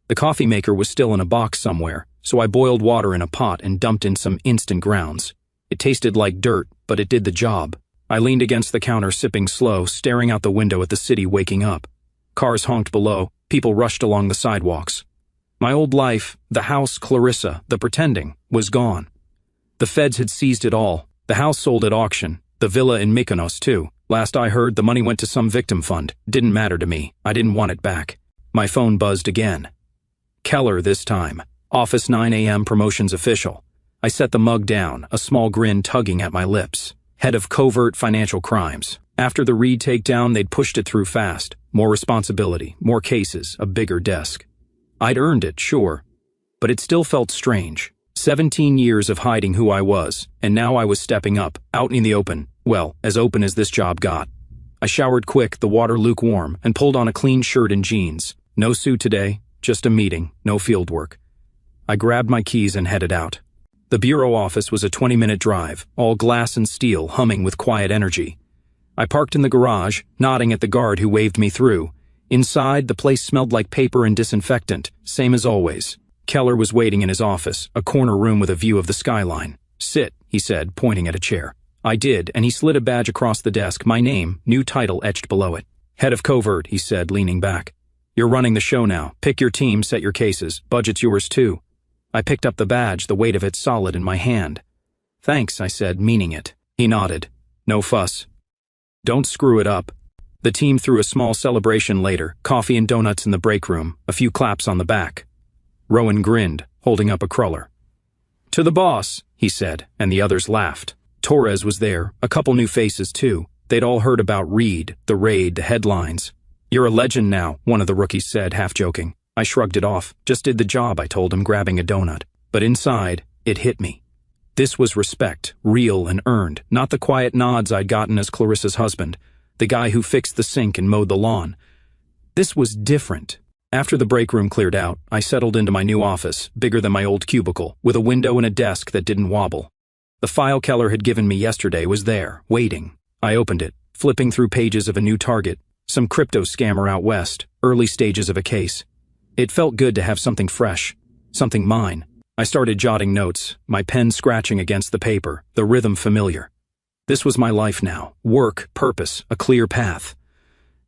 The coffee maker was still in a box somewhere, so I boiled water in a pot and dumped in some instant grounds. It tasted like dirt, but it did the job. I leaned against the counter, sipping slow, staring out the window at the city waking up. Cars honked below, people rushed along the sidewalks. My old life, the house, Clarissa, the pretending, was gone. The feds had seized it all. The house sold at auction. The villa in Mykonos, too. Last I heard, the money went to some victim fund. Didn't matter to me. I didn't want it back. My phone buzzed again. Keller this time. Office 9 a.m. promotions official. I set the mug down, a small grin tugging at my lips. Head of covert financial crimes. After the Reed takedown, they'd pushed it through fast. More responsibility, more cases, a bigger desk. I'd earned it, sure. But it still felt strange. 17 years of hiding who I was, and now I was stepping up, out in the open. Well, as open as this job got. I showered quick, the water lukewarm, and pulled on a clean shirt and jeans. No suit today, just a meeting, no field work. I grabbed my keys and headed out. The bureau office was a 20-minute drive, all glass and steel, humming with quiet energy. I parked in the garage, nodding at the guard who waved me through. Inside, the place smelled like paper and disinfectant, same as always. Keller was waiting in his office, a corner room with a view of the skyline. Sit, he said, pointing at a chair. I did, and he slid a badge across the desk, my name, new title etched below it. Head of covert, he said, leaning back. You're running the show now. Pick your team, set your cases. Budget's yours too. I picked up the badge, the weight of it solid in my hand. Thanks, I said, meaning it. He nodded. No fuss. Don't screw it up. The team threw a small celebration later, coffee and donuts in the break room, a few claps on the back. Rowan grinned, holding up a cruller. To the boss, he said, and the others laughed. Torres was there, a couple new faces too. They'd all heard about Reed, the raid, the headlines. You're a legend now, one of the rookies said, half joking. I shrugged it off. Just did the job, I told him, grabbing a donut. But inside, it hit me. This was respect, real and earned, not the quiet nods I'd gotten as Clarissa's husband, the guy who fixed the sink and mowed the lawn. This was different. After the break room cleared out, I settled into my new office, bigger than my old cubicle, with a window and a desk that didn't wobble. The file Keller had given me yesterday was there, waiting. I opened it, flipping through pages of a new target, some crypto scammer out west, early stages of a case. It felt good to have something fresh, something mine. I started jotting notes, my pen scratching against the paper, the rhythm familiar. This was my life now, work, purpose, a clear path.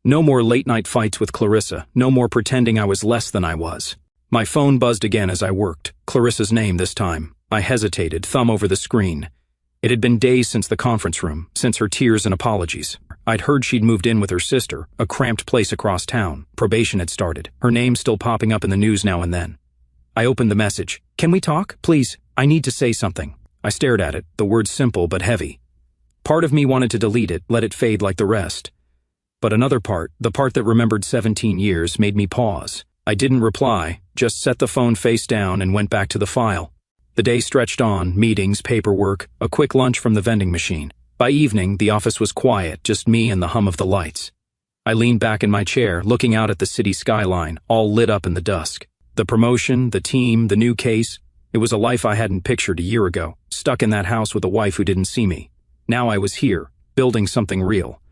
No more late-night fights with Clarissa, no more pretending I was less than I was. My phone buzzed again as I worked, Clarissa's name this time. I hesitated, thumb over the screen. It had been days since the conference room, since her tears and apologies. I'd heard she'd moved in with her sister, a cramped place across town. Probation had started, her name still popping up in the news now and then. I opened the message. Can we talk? Please, I need to say something. I stared at it, the words simple but heavy. Part of me wanted to delete it, let it fade like the rest. But another part, the part that remembered 17 years, made me pause. I didn't reply, just set the phone face down and went back to the file. The day stretched on, meetings, paperwork, a quick lunch from the vending machine. By evening, the office was quiet, just me and the hum of the lights. I leaned back in my chair, looking out at the city skyline, all lit up in the dusk. The promotion, the team, the new case. It was a life I hadn't pictured a year ago, stuck in that house with a wife who didn't see me. Now I was here, building something real.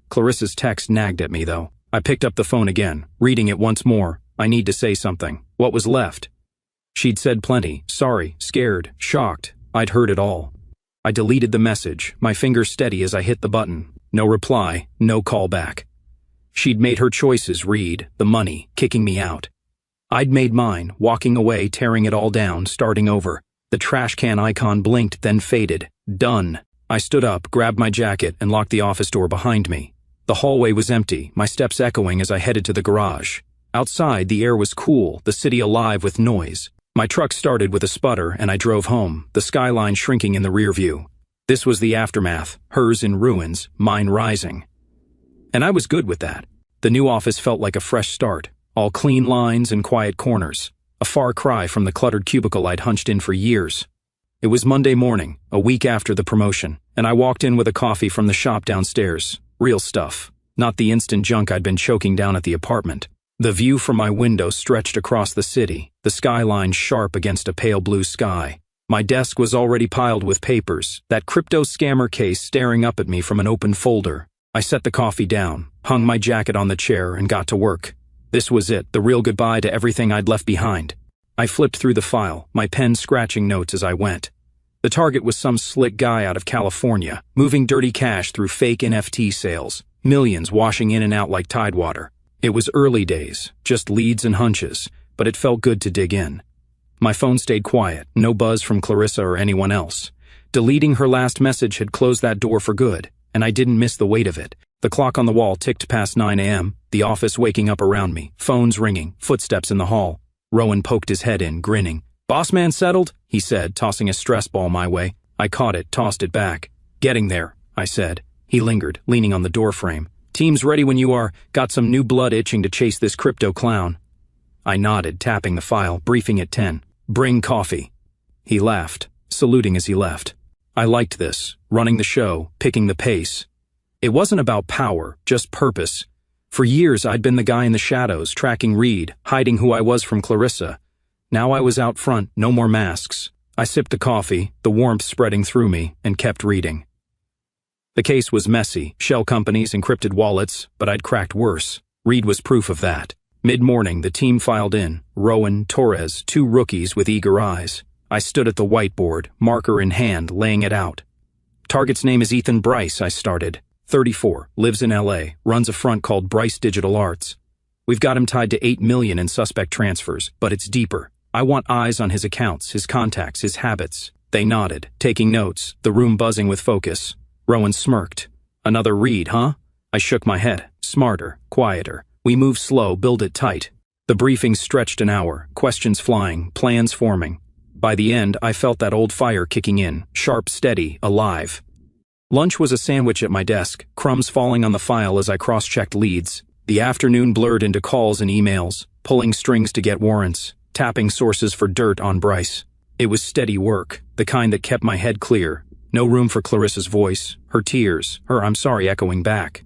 Clarissa's text nagged at me, though. I picked up the phone again, reading it once more. I need to say something. What was left? She'd said plenty. Sorry, scared, shocked. I'd heard it all. I deleted the message, my finger steady as I hit the button. No reply, no call back. She'd made her choices, Reed, the money, kicking me out. I'd made mine, walking away, tearing it all down, starting over. The trash can icon blinked, then faded. Done. I stood up, grabbed my jacket, and locked the office door behind me. The hallway was empty, my steps echoing as I headed to the garage. Outside, the air was cool, the city alive with noise. My truck started with a sputter, and I drove home, the skyline shrinking in the rear view. This was the aftermath, hers in ruins, mine rising. And I was good with that. The new office felt like a fresh start, all clean lines and quiet corners, a far cry from the cluttered cubicle I'd hunched in for years. It was Monday morning, a week after the promotion, and I walked in with a coffee from the shop downstairs. Real stuff, not the instant junk I'd been choking down at the apartment. The view from my window stretched across the city, the skyline sharp against a pale blue sky. My desk was already piled with papers, that crypto scammer case staring up at me from an open folder. I set the coffee down, hung my jacket on the chair, and got to work. This was it, the real goodbye to everything I'd left behind. I flipped through the file, my pen scratching notes as I went. The target was some slick guy out of California, moving dirty cash through fake NFT sales, millions washing in and out like tidewater. It was early days, just leads and hunches, but it felt good to dig in. My phone stayed quiet, no buzz from Clarissa or anyone else. Deleting her last message had closed that door for good, and I didn't miss the weight of it. The clock on the wall ticked past 9 a.m., the office waking up around me, phones ringing, footsteps in the hall. Rowan poked his head in, grinning. "Boss man settled?" he said, tossing a stress ball my way. I caught it, tossed it back. "Getting there," I said. He lingered, leaning on the doorframe. "Team's ready when you are. Got some new blood itching to chase this crypto clown." I nodded, tapping the file, briefing at 10. "Bring coffee." He laughed, saluting as he left. I liked this, running the show, picking the pace. It wasn't about power, just purpose. For years I'd been the guy in the shadows, tracking Reed, hiding who I was from Clarissa. Now I was out front, no more masks. I sipped the coffee, the warmth spreading through me, and kept reading. The case was messy, shell companies, encrypted wallets, but I'd cracked worse. Reed was proof of that. Mid-morning, the team filed in. Rowan, Torres, 2 rookies with eager eyes. I stood at the whiteboard, marker in hand, laying it out. "Target's name is Ethan Bryce," I started. 34, lives in LA, runs a front called Bryce Digital Arts. We've got him tied to $8 million in suspect transfers, but it's deeper. I want eyes on his accounts, his contacts, his habits. They nodded, taking notes, the room buzzing with focus. Rowan smirked. "Another Reed, huh?" I shook my head. "Smarter, quieter. We move slow, build it tight." The briefing stretched an hour, questions flying, plans forming. By the end, I felt that old fire kicking in, sharp, steady, alive. Lunch was a sandwich at my desk, crumbs falling on the file as I cross-checked leads. The afternoon blurred into calls and emails, pulling strings to get warrants, tapping sources for dirt on Bryce. It was steady work, the kind that kept my head clear. No room for Clarissa's voice, her tears, her "I'm sorry" echoing back.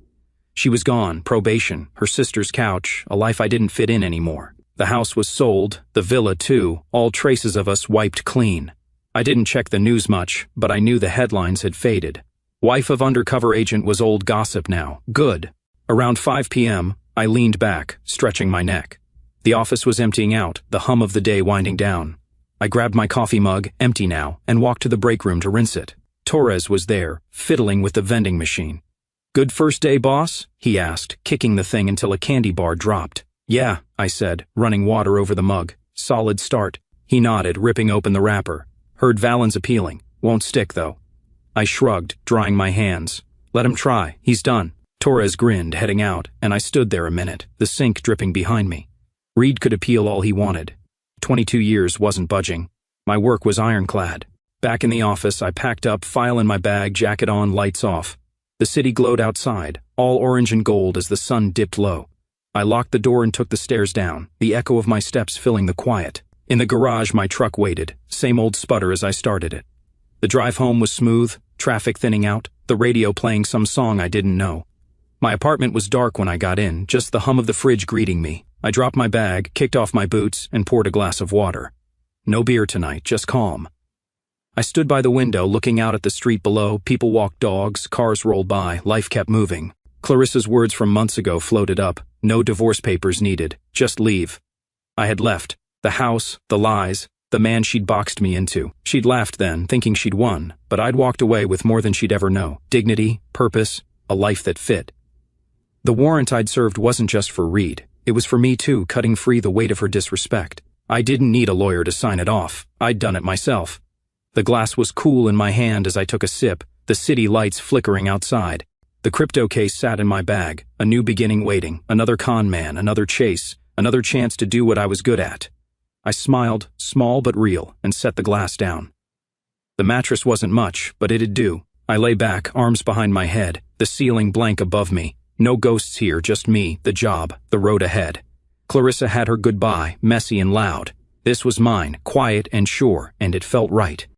She was gone, probation, her sister's couch, a life I didn't fit in anymore. The house was sold, the villa too, all traces of us wiped clean. I didn't check the news much, but I knew the headlines had faded. Wife of undercover agent was old gossip now. Good. Around 5 p.m., I leaned back, stretching my neck. The office was emptying out, the hum of the day winding down. I grabbed my coffee mug, empty now, and walked to the break room to rinse it. Torres was there, fiddling with the vending machine. "Good first day, boss?" he asked, kicking the thing until a candy bar dropped. "Yeah," I said, running water over the mug. "Solid start." He nodded, ripping open the wrapper. "Heard Valen's appealing. Won't stick, though." I shrugged, drying my hands. "Let him try. He's done." Torres grinned, heading out, and I stood there a minute, the sink dripping behind me. Reed could appeal all he wanted. 22 years wasn't budging. My work was ironclad. Back in the office, I packed up, file in my bag, jacket on, lights off. The city glowed outside, all orange and gold as the sun dipped low. I locked the door and took the stairs down, the echo of my steps filling the quiet. In the garage, my truck waited, same old sputter as I started it. The drive home was smooth, traffic thinning out, the radio playing some song I didn't know. My apartment was dark when I got in, just the hum of the fridge greeting me. I dropped my bag, kicked off my boots, and poured a glass of water. No beer tonight, just calm. I stood by the window looking out at the street below. People walked dogs, cars rolled by, life kept moving. Clarissa's words from months ago floated up. No divorce papers needed, just leave. I had left. The house, the lies, the man she'd boxed me into. She'd laughed then, thinking she'd won, but I'd walked away with more than she'd ever know. Dignity, purpose, a life that fit. The warrant I'd served wasn't just for Reed. It was for me too, cutting free the weight of her disrespect. I didn't need a lawyer to sign it off. I'd done it myself. The glass was cool in my hand as I took a sip, the city lights flickering outside. The crypto case sat in my bag, a new beginning waiting, another con man, another chase, another chance to do what I was good at. I smiled, small but real, and set the glass down. The mattress wasn't much, but it'd do. I lay back, arms behind my head, the ceiling blank above me. No ghosts here, just me, the job, the road ahead. Clarissa had her goodbye, messy and loud. This was mine, quiet and sure, and it felt right.